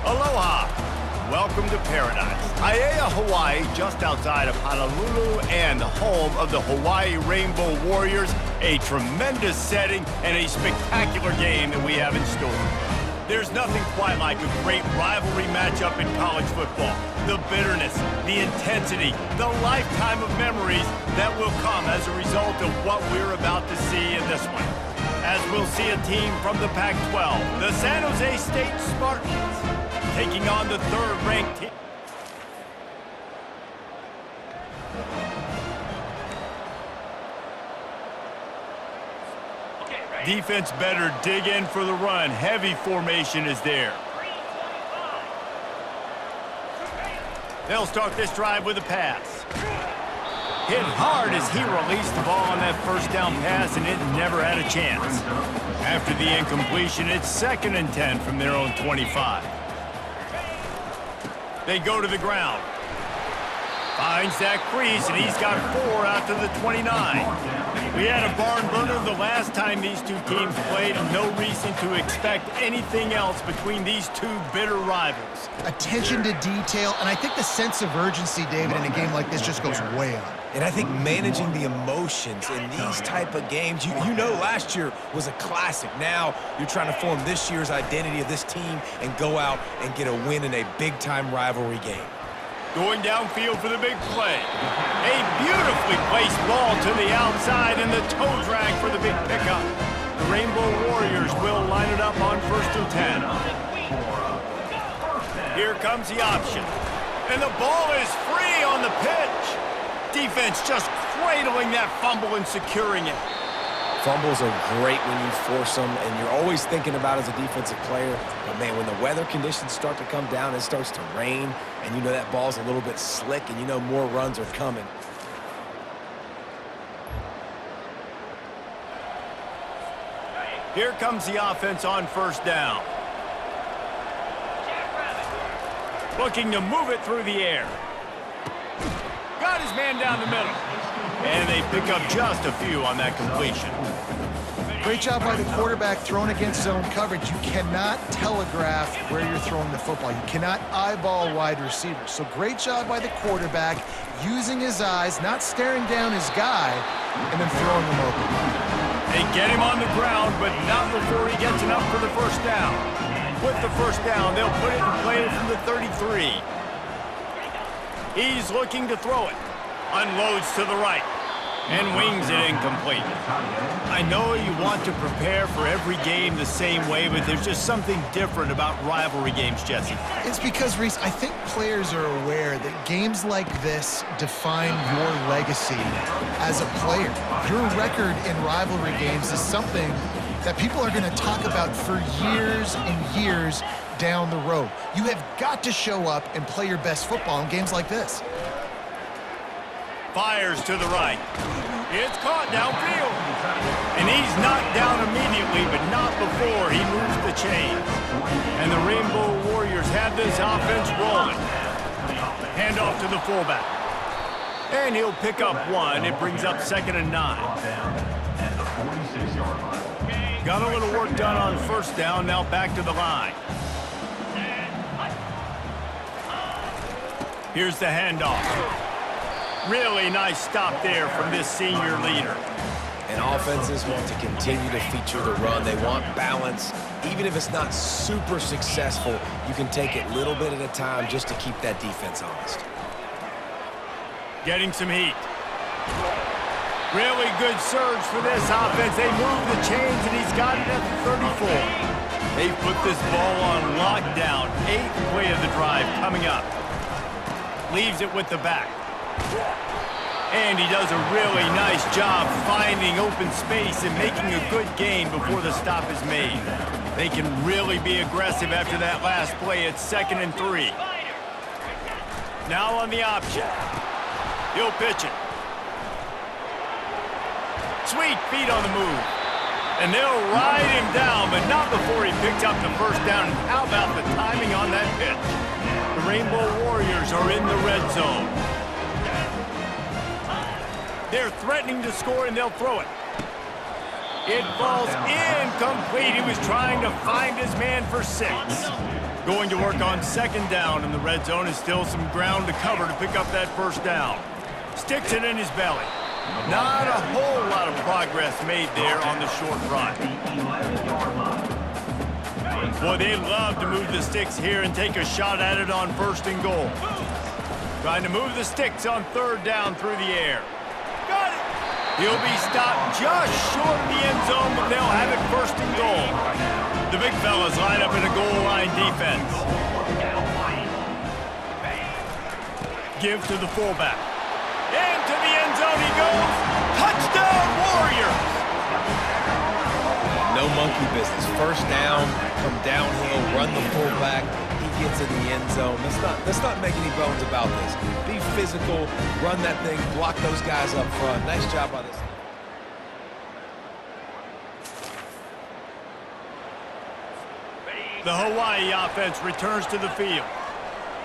Aloha! Welcome to paradise. Hawai'i, Hawaii, just outside of Honolulu and the home of the Hawaii Rainbow Warriors. A tremendous setting and a spectacular game that we have in store. There's nothing quite like a great rivalry matchup in college football. The bitterness, the intensity, the lifetime of memories that will come as a result of what we're about to see in this one. As we'll see a team from the Pac-12, the San Jose State Spartans, taking on the third-ranked team. Defense better dig in for the run. Heavy formation is there. They'll start this drive with a pass. Hit hard as he released the ball on that first down pass, and it never had a chance. After the incompletion, it's 2nd and 10 from their own 25. They go to the ground. Finds that crease, and he's got 4 out to the 29. We had a barn burner the last time these two teams played, and no reason to expect anything else between these two bitter rivals. Attention to detail, and I think the sense of urgency, David, in a game like this just goes way up. And I think managing the emotions in these type of games, you know last year was a classic. Now you're trying to form this year's identity of this team and go out and get a win in a big-time rivalry game. Going downfield for the big play. A beautifully placed ball to the outside and the toe drag for the big pickup. The Rainbow Warriors will line it up on 1st and 10. Here comes the option. And the ball is free on the pitch. Defense just cradling that fumble and securing it. Fumbles are great when you force them, and you're always thinking about as a defensive player. But, man, when the weather conditions start to come down, it starts to rain, and you know that ball's a little bit slick, and you know more runs are coming. Here comes the offense on 1st down. Looking to move it through the air. Got his man down the middle. And they pick up just a few on that completion. Great job by the quarterback throwing against zone coverage. You cannot telegraph where you're throwing the football. You cannot eyeball wide receivers. So great job by the quarterback using his eyes, not staring down his guy, and then throwing him open. They get him on the ground, but not before he gets enough for the 1st down. With the 1st down, they'll put it in play from the 33. He's looking to throw it. Unloads to the right and wings it incomplete. I know you want to prepare for every game the same way, but there's just something different about rivalry games, Jesse. It's because, Reese, I think players are aware that games like this define your legacy as a player. Your record in rivalry games is something that people are going to talk about for years and years down the road. You have got to show up and play your best football in games like this. Fires to the right. It's caught downfield. And he's knocked down immediately, but not before he moves the chains. And the Rainbow Warriors have this offense rolling. Hand off to the fullback. And he'll pick up 1. It brings up 2nd and 9. Got a little work done on 1st down, now back to the line. Here's the handoff. Really nice stop there from this senior leader. And offenses want to continue to feature the run. They want balance. Even if it's not super successful, you can take it little bit at a time just to keep that defense honest. Getting some heat. Really good surge for this offense. They move the chains, and he's got it at the 34. They put this ball on lockdown. 8th play of the drive coming up. Leaves it with the back. And he does a really nice job finding open space and making a good gain before the stop is made. They can really be aggressive after that last play. It's 2nd and 3. Now on the option. He'll pitch it. Sweet feet on the move. And they'll ride him down, but not before he picks up the 1st down. And how about the timing on that pitch? The Rainbow Warriors are in the red zone. They're threatening to score, and they'll throw it. It falls incomplete. He was trying to find his man for 6. Going to work on second down, and the red zone is still some ground to cover to pick up that first down. Sticks it in his belly. Not a whole lot of progress made there on the short run. Boy, they love to move the sticks here and take a shot at it on first and goal. Trying to move the sticks on third down through the air. Got it! He'll be stopped just short of the end zone, but they'll have it first and goal. The big fellas line up in a goal line defense. Give to the fullback. Into the end zone he goes. Touchdown, Warriors! No monkey business. First down, come downhill, run the fullback. He gets in the end zone. Let's not make any bones about this. Be physical, run that thing, block those guys up front. Nice job by this. The Hawaii offense returns to the field.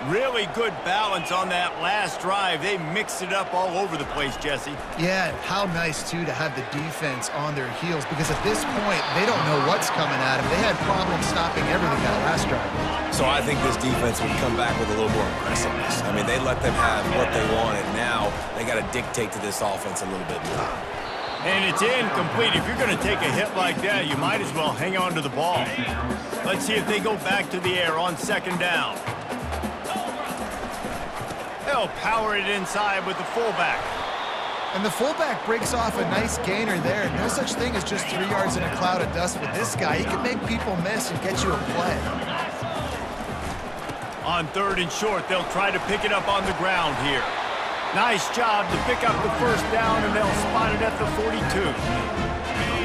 Really good balance on that last drive. They mixed it up all over the place, Jesse. Yeah, how nice, too, to have the defense on their heels, because at this point, they don't know what's coming at them. They had problems stopping everything that last drive. So I think this defense would come back with a little more aggressiveness. I mean, they let them have what they wanted. Now they got to dictate to this offense a little bit more. And it's incomplete. If you're going to take a hit like that, you might as well hang on to the ball. Let's see if they go back to the air on second down. They'll power it inside with the fullback. And the fullback breaks off a nice gainer there. No such thing as just 3 yards in a cloud of dust with this guy. He can make people miss and get you a play. On third and short, they'll try to pick it up on the ground here. Nice job to pick up the first down, and they'll spot it at the 42.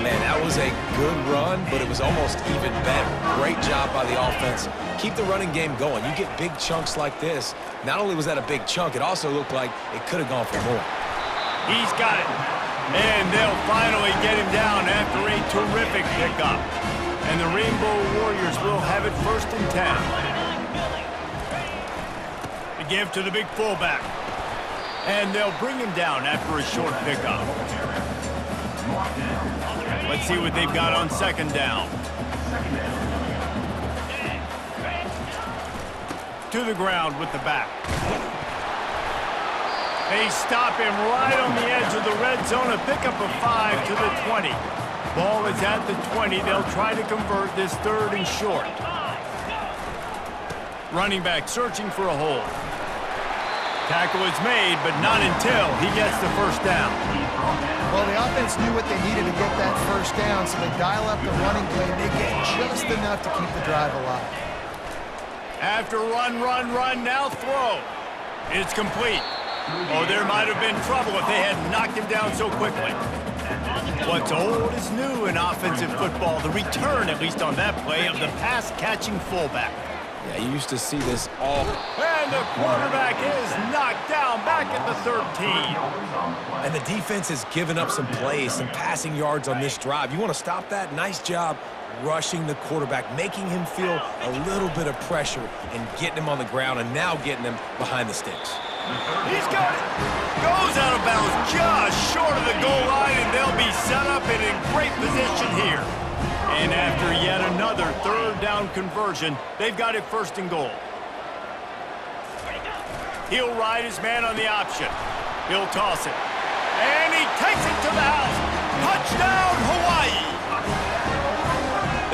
Man, that was a good run, but it was almost even better. Great job by the offense. Keep the running game going. You get big chunks like this. Not only was that a big chunk, it also looked like it could have gone for more. He's got it. And they'll finally get him down after a terrific pickup. And the Rainbow Warriors will have it first and 10. To give to the big fullback. And they'll bring him down after a short pickup. Let's see what they've got on second down. To the ground with the back. They stop him right on the edge of the red zone. A pickup of 5 to the 20. Ball is at the 20. They'll try to convert this third and short. Running back searching for a hole. Tackle is made, but not until he gets the first down. Well, the offense knew what they needed to get that first down, so they dial up the running play, and they get just enough to keep the drive alive. After run, now throw. It's complete. Oh, there might have been trouble if they had knocked him down so quickly. What's old is new in offensive football. The return, at least on that play, of the pass-catching fullback. Yeah, you used to see this all. And the quarterback is knocked down back at the 13. And the defense has given up some plays, some passing yards on this drive. You want to stop that? Nice job rushing the quarterback, making him feel a little bit of pressure and getting him on the ground and now getting him behind the sticks. He's got it. Goes out of bounds just short of the goal line, and they'll be set up in a great position here. And after yet another third down conversion, they've got it first and goal. He'll ride his man on the option. He'll toss it. And he takes it to the house. Touchdown, Hawaii!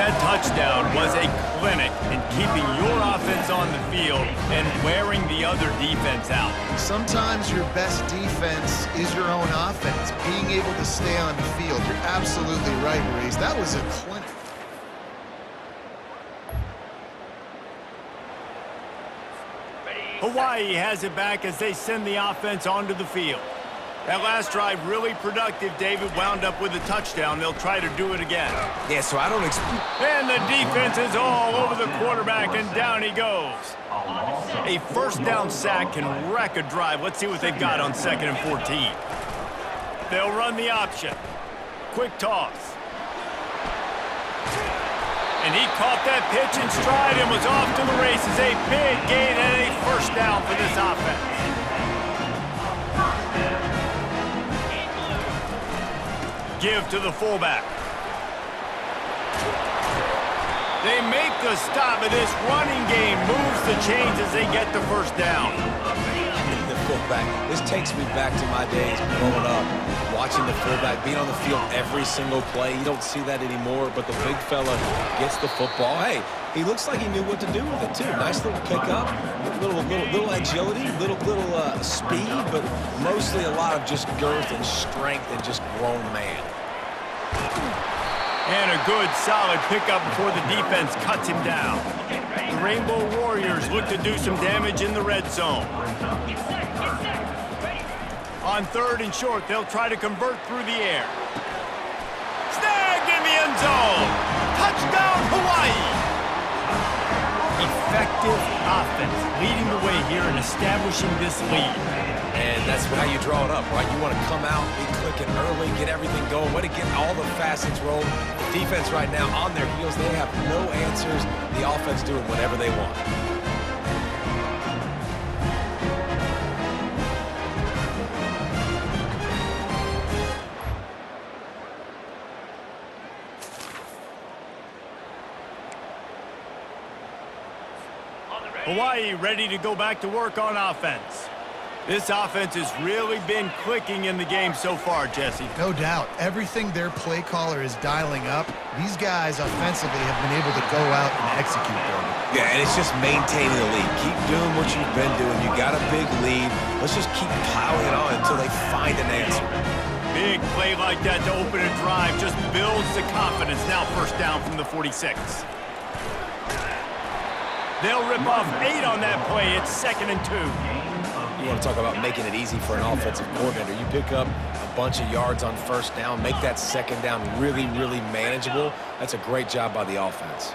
That touchdown was a clinic in keeping your offense on the field and wearing the other defense out. Sometimes your best defense is your own offense, being able to stay on the field. You're absolutely right, Maurice. That was a clinic. Hawaii has it back as they send the offense onto the field. That last drive really productive. David wound up with a touchdown. They'll try to do it again. Yeah, so I don't expect. And the defense is all over the quarterback, and down he goes. A first down sack can wreck a drive. Let's see what they've got on second and 14. They'll run the option. Quick toss. And he caught that pitch in stride and was off to the races. A big gain and a first down for this offense. Give to the fullback. They make the stop, and this running game moves the chains as they get the first down. The fullback. This takes me back to my days growing up, watching the fullback being on the field every single play. You don't see that anymore, but the big fella gets the football. Hey, he looks like he knew what to do with it, too. Nice little pickup, little agility, little speed, but mostly a lot of just girth and strength and just grown man. And a good, solid pickup before the defense cuts him down. The Rainbow Warriors look to do some damage in the red zone. On 3rd and short, they'll try to convert through the air. Snagged in the end zone. Touchdown, Hawaii. Effective offense leading the way here and establishing this lead. And that's how you draw it up, right? You want to come out, be clicking early, get everything going, way to get all the facets rolling. The defense right now on their heels, they have no answers. The offense doing whatever they want. Hawaii ready to go back to work on offense. This offense has really been clicking in the game so far, Jesse. No doubt. Everything their play caller is dialing up, these guys offensively have been able to go out and execute them. Yeah, and it's just maintaining the lead. Keep doing what you've been doing. You got a big lead. Let's just keep piling it on until they find an answer. Big play like that to open a drive just builds the confidence. Now 1st down from the 46. They'll rip off 8 on that play. It's 2nd and 2. You want to talk about making it easy for an offensive coordinator. You pick up a bunch of yards on 1st down, make that 2nd down really, really manageable. That's a great job by the offense.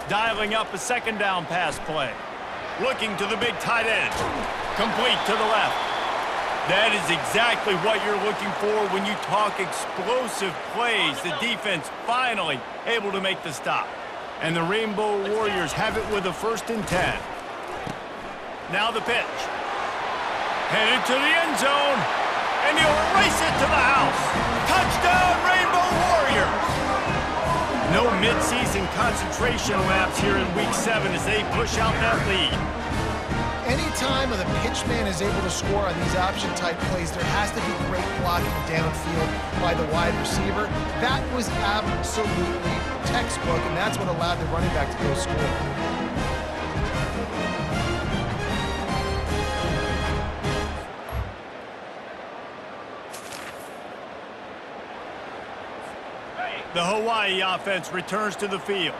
Dialing up a 2nd down pass play. Looking to the big tight end. Complete to the left. That is exactly what you're looking for when you talk explosive plays. The defense finally able to make the stop. And the Rainbow Warriors have it with a 1st and 10. Now the pitch. Headed to the end zone. And he'll race it to the house. Touchdown, Rainbow Warriors! No midseason concentration laps here in Week 7 as they push out that lead. Anytime the pitch man is able to score on these option-type plays, there has to be great blocking downfield by the wide receiver. That was absolutely textbook, and that's what allowed the running back to go score. The Hawaii offense returns to the field.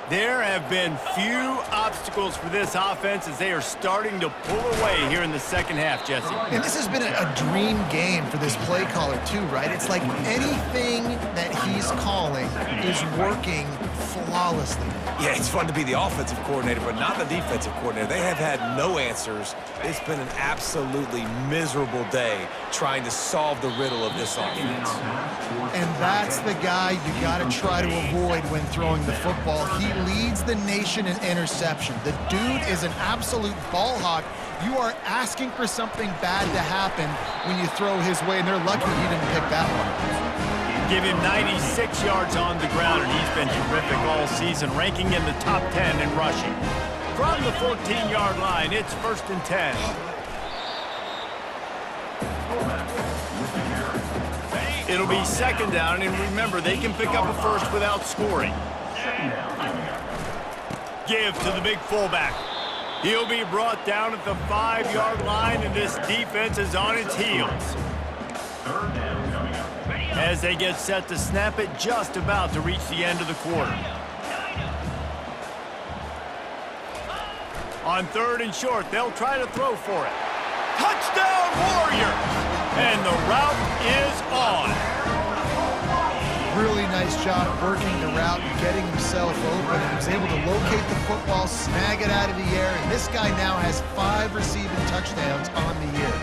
There have been few obstacles for this offense as they are starting to pull away here in the 2nd half, Jesse. And this has been a dream game for this play caller too, right? It's like anything that he's calling is working flawlessly. Yeah, it's fun to be the offensive coordinator, but not the defensive coordinator. They have had no answers. It's been an absolutely miserable day trying to solve the riddle of this offense. And that's the guy you got to try to avoid when throwing the football. He leads the nation in interception. The dude is an absolute ball hawk. You are asking for something bad to happen when you throw his way, and they're lucky he didn't pick that one. Give him 96 yards on the ground, and he's been terrific all season, ranking in the top 10 in rushing. From the 14-yard line, it's 1st and 10. It'll be 2nd down, and remember, they can pick up a 1st without scoring. Give to the big fullback. He'll be brought down at the 5-yard line, and this defense is on its heels. As they get set to snap it, just about to reach the end of the quarter. On 3rd and short, they'll try to throw for it. Touchdown, Warriors! And the route is on. Really nice job working the route and getting himself open. He was able to locate the football, snag it out of the air, and this guy now has 5 receiving touchdowns on the year.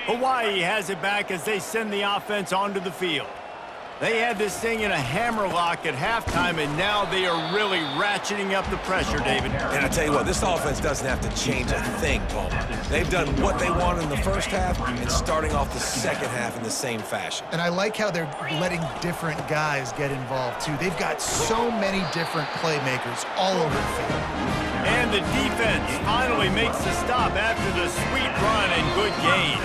Hawaii has it back as they send the offense onto the field. They had this thing in a hammerlock at halftime, and now they are really ratcheting up the pressure, David. And I tell you what, this offense doesn't have to change a thing, Palmer. They've done what they wanted in the first half and starting off the second half in the same fashion. And I like how they're letting different guys get involved, too. They've got so many different playmakers all over the field. And the defense finally makes the stop after the sweet run and good gain.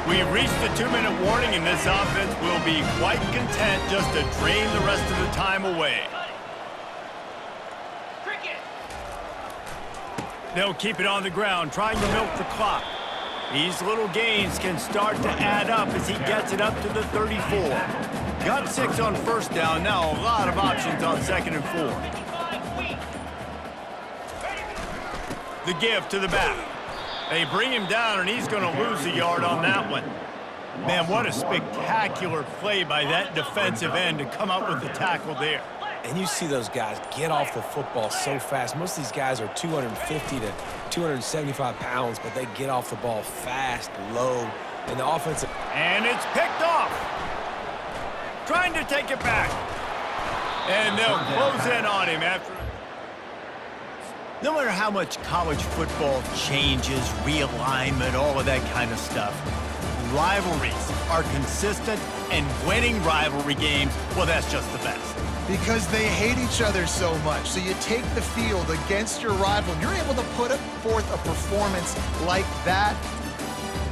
We've reached the 2-minute warning, and this offense will be quite content just to drain the rest of the time away. They'll keep it on the ground, trying to milk the clock. These little gains can start to add up as he gets it up to the 34. Got 6 on first down, now a lot of options on 2nd and 4. The give to the back. They bring him down, and he's going to lose a yard on that one. Man, what a spectacular play by that defensive end to come up with the tackle there. And you see those guys get off the football so fast. Most of these guys are 250 to 275 pounds, but they get off the ball fast, low, and the offensive... And it's picked off. Trying to take it back. And they'll close in on him after... No matter how much college football changes, realignment, all of that kind of stuff, rivalries are consistent, and winning rivalry games, well, that's just the best. Because they hate each other so much. So you take the field against your rival, and you're able to put forth a performance like that.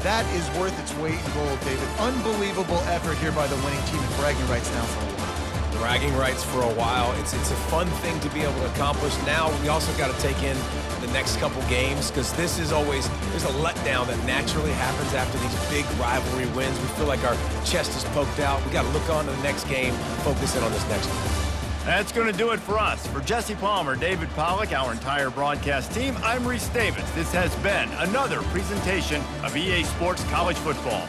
That is worth its weight in gold, David. Unbelievable effort here by the winning team, and bragging rights now for a while. Bragging rights for a while. It's a fun thing to be able to accomplish. Now we also got to take in the next couple games, because this is always, there's a letdown that naturally happens after these big rivalry wins. We feel like our chest is poked out. We got to look on to the next game, focus in on this next one. That's going to do it for us. For Jesse Palmer, David Pollack, our entire broadcast team, I'm Reese Davis. This has been another presentation of EA Sports College Football.